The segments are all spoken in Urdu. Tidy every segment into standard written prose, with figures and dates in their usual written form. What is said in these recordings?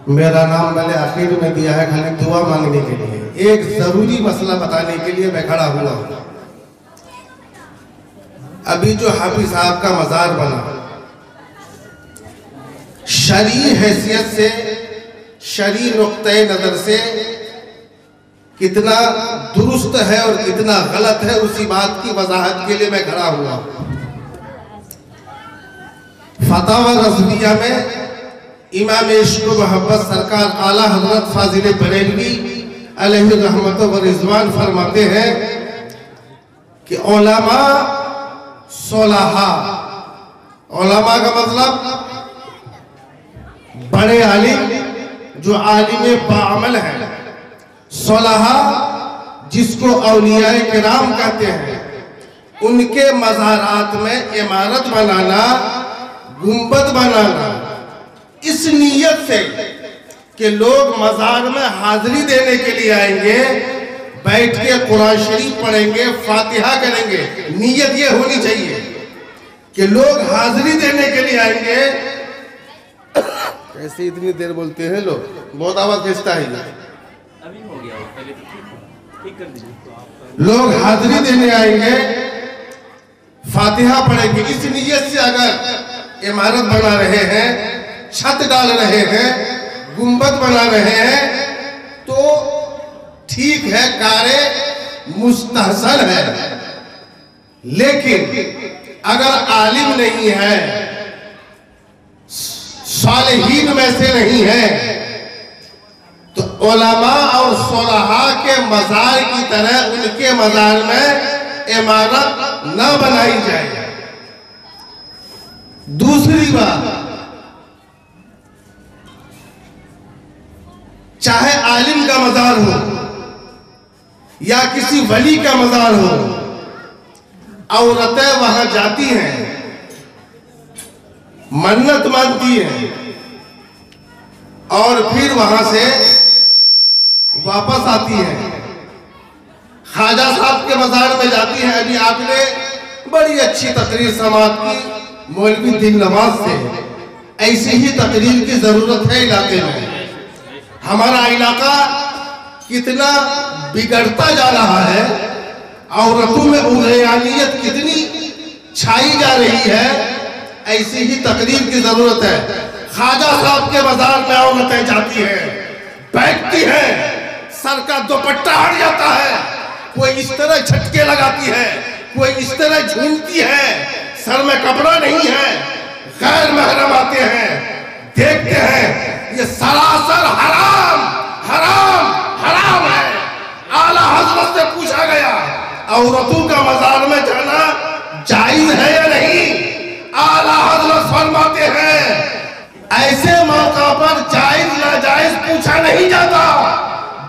میرا نام میں نے آخر میں دیا ہے خالی دعا مانگنے کے لیے، ایک ضروری مسئلہ بتانے کے لیے میں کھڑا ہوا ہوں۔ ابھی جو حافظ صاحب کا مزار بنا، شرعی حیثیت سے، شرعی نقطۂ نظر سے کتنا درست ہے اور کتنا غلط ہے، اسی بات کی وضاحت کے لیے میں کھڑا ہوا۔ فتاوی رضویہ میں امام عشق و محبت سرکار اعلیٰ حضرت فاضل بریلوی علیہ رحمت و رضوان فرماتے ہیں کہ علماء صلحاء، علماء کا مطلب بڑے عالم جو عالم باعمل ہیں، صلحاء جس کو اولیاء کرام کہتے ہیں، ان کے مزارات میں عمارت بنانا، گنبد بنانا اس نیت سے کہ لوگ مزار میں حاضری دینے کے لیے آئیں گے، بیٹھ کے قرآن شریف پڑھیں گے، فاتحہ کریں گے، نیت یہ ہونی چاہیے کہ لوگ حاضری دینے کے لیے آئیں گے۔ کیسے اتنی دیر بولتے ہیں لوگ، بہت آواز کھینچتا ہے لوگ حاضری دینے آئیں گے، فاتحہ پڑھیں گے، اس نیت سے اگر عمارت بنا رہے ہیں، چھت ڈال رہے ہیں، گنبد بنا رہے ہیں تو ٹھیک ہے، کارے مستحسن ہے، لیکن اگر عالم نہیں ہے، صالحین میں سے نہیں ہے، تو علماء اور صلحاء کے مزار کی طرح ان کے مزار میں عمارت نہ بنائی جائے۔ دوسری بات، چاہے عالم کا مزار ہو یا کسی ولی کا مزار ہو، عورتیں وہاں جاتی ہیں، منت مانتی ہیں اور پھر وہاں سے واپس آتی ہیں، خواجہ صاحب کے مزار میں جاتی ہیں۔ ابھی آپ نے بڑی اچھی تقریر سماعت کی مولوی دل نواز سے، ایسی ہی تقریر کی ضرورت ہے علاقے میں۔ ہمارا علاقہ کتنا بگڑتا جا رہا ہے، عورتوں میں عریانیت کتنی چھائی جا رہی ہے، ایسی ہی تقریر کی ضرورت ہے۔ خواجہ صاحب کے مزار میں عورتیں جاتی ہیں، بیٹھتی ہیں، سر کا دوپٹہ ہٹ جاتا ہے، کوئی اس طرح جھٹکے لگاتی ہے، کوئی اس طرح جھومتی ہے، سر میں کپڑا نہیں ہے، غیر محرم آتے ہیں، دیکھتے ہیں، یہ سراسر حرام حرام حرام ہے۔ اعلیٰ حضرت سے پوچھا گیا عورتوں کا مزار میں جانا جائز ہے یا نہیں؟ اعلیٰ حضرت فرماتے ہیں ایسے موقع پر جائز ناجائز پوچھا نہیں جاتا،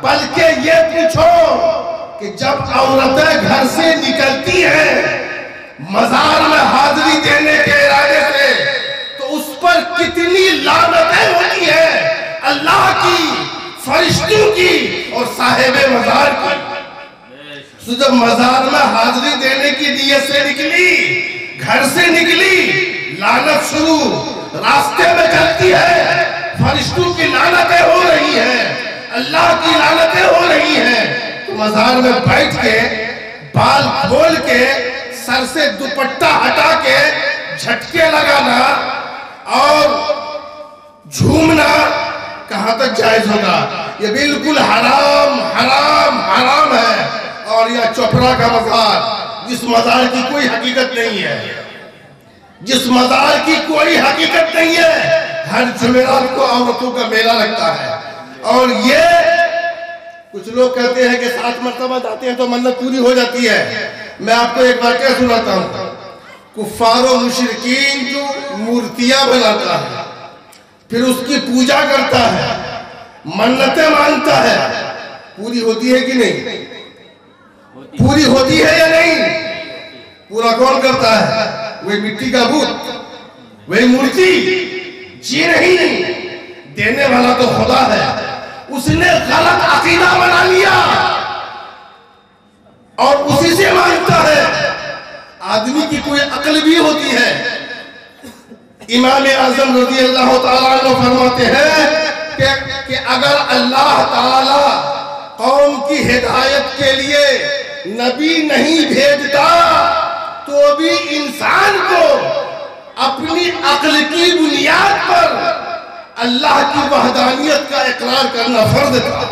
بلکہ یہ پوچھو کہ جب عورتیں گھر سے نکلتی ہیں مزار میں حاضری دینے کے ارادے سے، تو اس پر کتنی لعنتیں ہوتی ہیں، اللہ کی، فرشتوں کی اور صاحب مزار کی۔ تو جب مزار میں حاضری دینے کی نیت سے نکلی، گھر سے نکلی، لعنت شروع، راستے میں چلتی ہے، فرشتوں کی لعنتیں ہو رہی ہیں، اللہ کی لعنتیں ہو رہی ہیں، تو مزار میں بیٹھ کے، بال کھول کے، سر سے دوپٹہ ہٹا کے، جھٹکے لگانا اور جھومنا کہاں تک جائز ہوگا؟ یہ بالکل حرام حرام حرام ہے۔ اور یہ چوپڑا کا مزار، جس مزار کی کوئی حقیقت نہیں ہے، جس مزار کی کوئی حقیقت نہیں ہے، ہر جمعرات کو عورتوں کا میلہ لگتا ہے، اور یہ کچھ لوگ کہتے ہیں کہ 7 مرتبہ جاتے ہیں تو منت پوری ہو جاتی ہے۔ میں آپ کو ایک واقعہ سناتا ہوں۔ کفار و مشرکین جو مورتیاں بناتا ہے، پھر اس کی پوجا کرتا ہے، منتیں مانتا ہے، پوری ہوتی ہے کہ نہیں؟ پوری ہوتی ہے یا نہیں؟ پورا کون کرتا ہے؟ وہی مٹی کا بت، وہی مورتی، جی نہیں، دینے والا تو خدا ہے۔ اس نے غلط عقیدہ بنا لیا اور اسی سے مانگتا ہے۔ آدمی کی کوئی عقل بھی ہوتی ہے۔ امام اعظم رضی اللہ تعالیٰ عنہ فرماتے ہیں کہ کہ اگر اللہ تعالی قوم کی ہدایت کے لیے نبی نہیں بھیجتا تو بھی انسان کو اپنی عقل کی بنیاد پر اللہ کی وحدانیت کا اقرار کرنا فرض تھا۔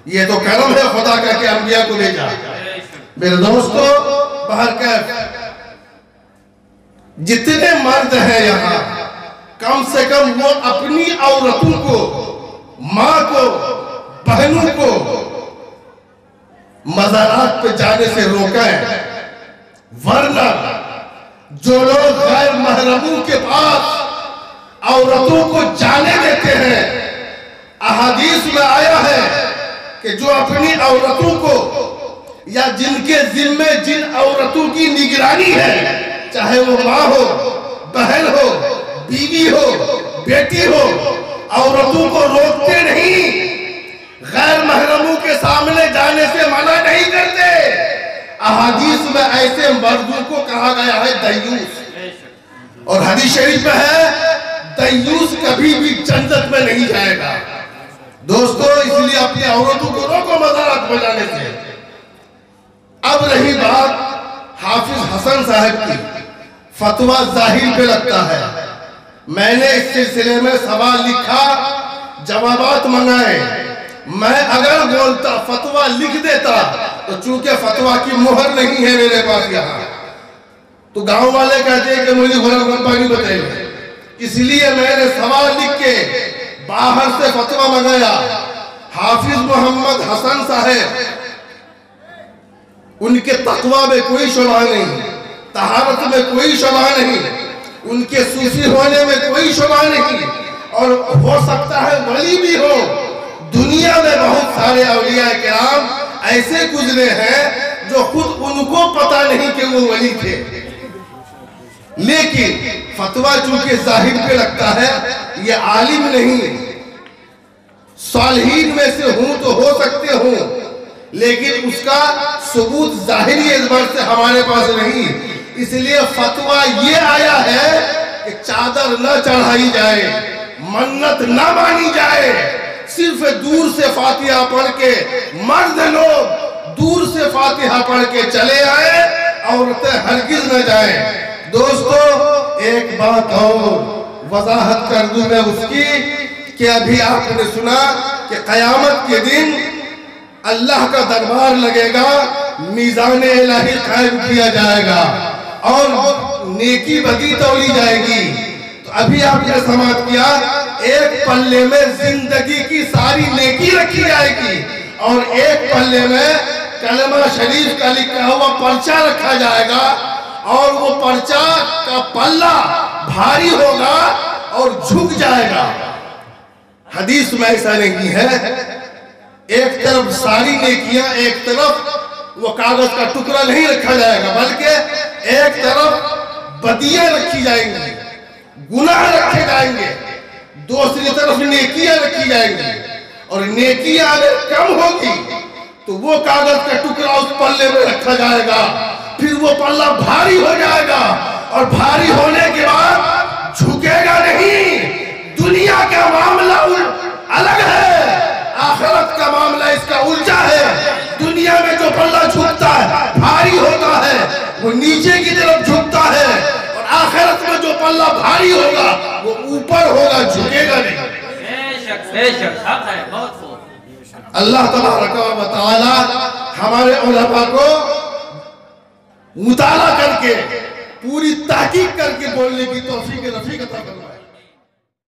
یہ تو کرم ہے خدا کا کہ انبیاء کو بھیجا۔ میرے دوستو، بہرکیف جتنے مرد ہیں یہاں، کم سے کم وہ اپنی عورتوں کو، ماں کو، بہنوں کو مزارات پہ جانے سے روکیں، ورنہ جو لوگ غیر محرموں کے پاس عورتوں کو جانے دیتے ہیں، احادیث میں آیا ہے کہ جو اپنی عورتوں کو یا جن کے ذمے جن عورتوں کی نگرانی ہے، چاہے وہ ماں ہو، بہن ہو، بیوی ہو، بیٹی ہو، عورتوں کو روکتے نہیں، غیر محرموں کے سامنے جانے سے منع نہیں کرتے۔ احادیث میں ایسے مردوں کو کہا گیا ہے دیوس، اور حدیث شریف میں ہے دیوس کبھی بھی جنت میں نہیں جائے گا۔ دوستو، اس لیے اپنی عورتوں کو روکو مزارات پہ جانے سے۔ اب رہی بات حافظ حسن صاحب کی، فتویٰ ظاہر پہ لگتا ہے۔ میں نے اس سلسلے میں سوال لکھا، جوابات منگائے۔ میں اگر بولتا فتویٰ لکھ دیتا تو چونکہ فتویٰ کی مہر نہیں ہے میرے پاس یہاں، تو گاؤں والے کہتے ہیں کہ مجھے غلط کمپانی بتائیے، اس لیے میں نے سوال لکھ کے باہر سے فتویٰ منگایا۔ حافظ محمد حسن صاحب، ان کے تقویٰ میں کوئی شبہ نہیں، طہارت میں کوئی شبہ نہیں، ان کے صوفی ہونے میں کوئی شبہ نہیں، اور ہو سکتا ہے ولی بھی ہو۔ دنیا میں بہت سارے اولیاء کرام ایسے گزرے ہیں جو خود ان کو پتہ نہیں کہ وہ ولی تھے، لیکن فتویٰ چونکہ ظاہر پہ لگتا ہے، یہ عالم نہیں، صالحین میں سے ہوں تو ہو سکتے ہوں، لیکن اس کا ثبوت ظاہری اعتبار سے ہمارے پاس نہیں، اس لیے فتویٰ یہ آیا ہے کہ چادر نہ چڑھائی جائے، منت نہ مانی جائے، صرف دور سے فاتحہ پڑھ کے، مرد لوگ دور سے فاتحہ پڑھ کے چلے آئے، عورتیں ہرگز نہ جائیں۔ دوستو، ایک بات اور وضاحت کر دوں میں اس کی کہ ابھی آپ نے سنا کہ قیامت کے دن اللہ کا دربار لگے گا، میزان الہی قائم کیا جائے گا اور نیکی بدی تولی جائے گی۔ تو ابھی آپ نے سماعت کیا، ایک پلے میں زندگی کی ساری نیکی رکھی جائے گی اور ایک پلے میں کلمہ شریف کا لکھا ہوا پرچہ رکھا جائے گا، اور وہ پرچہ کا پلہ بھاری ہوگا اور جھک جائے گا۔ حدیث میں ایسا نہیں ہے، ایک طرف ساری نیکیاں، ایک طرف وہ کاغذ کا ٹکڑا نہیں رکھا جائے گا، بلکہ ایک طرف بدیاں رکھی جائیں گی، گناہ رکھے جائیں گے، دوسری طرف نیکیاں رکھی جائیں گی، اور نیکیاں اگر کم ہوگی تو وہ کاغذ کا ٹکڑا اس پلے میں رکھا جائے گا، پھر وہ پلہ بھاری ہو جائے گا، اور بھاری ہونے کے بعد جھکے گا نہیں۔ دنیا کا معاملہ الگ ہے، آخرت کا معاملہ اس کا الٹا ہے۔ دنیا میں جو پلہ جھکتا ہے، بھاری ہوتا ہے، وہ نیچے کی طرف جھکتا ہے، اور آخرت میں جو پلہ بھاری ہوگا وہ اوپر ہوگا، جھکے گا نہیں۔ بے شک حق ہے، بہت خوب۔ اللہ تبارک و تعالی ہمارے علماء کو مطالعہ کر کے، پوری تحقیق کر کے بولنے کی توفیق رفیق عطا فرمائے۔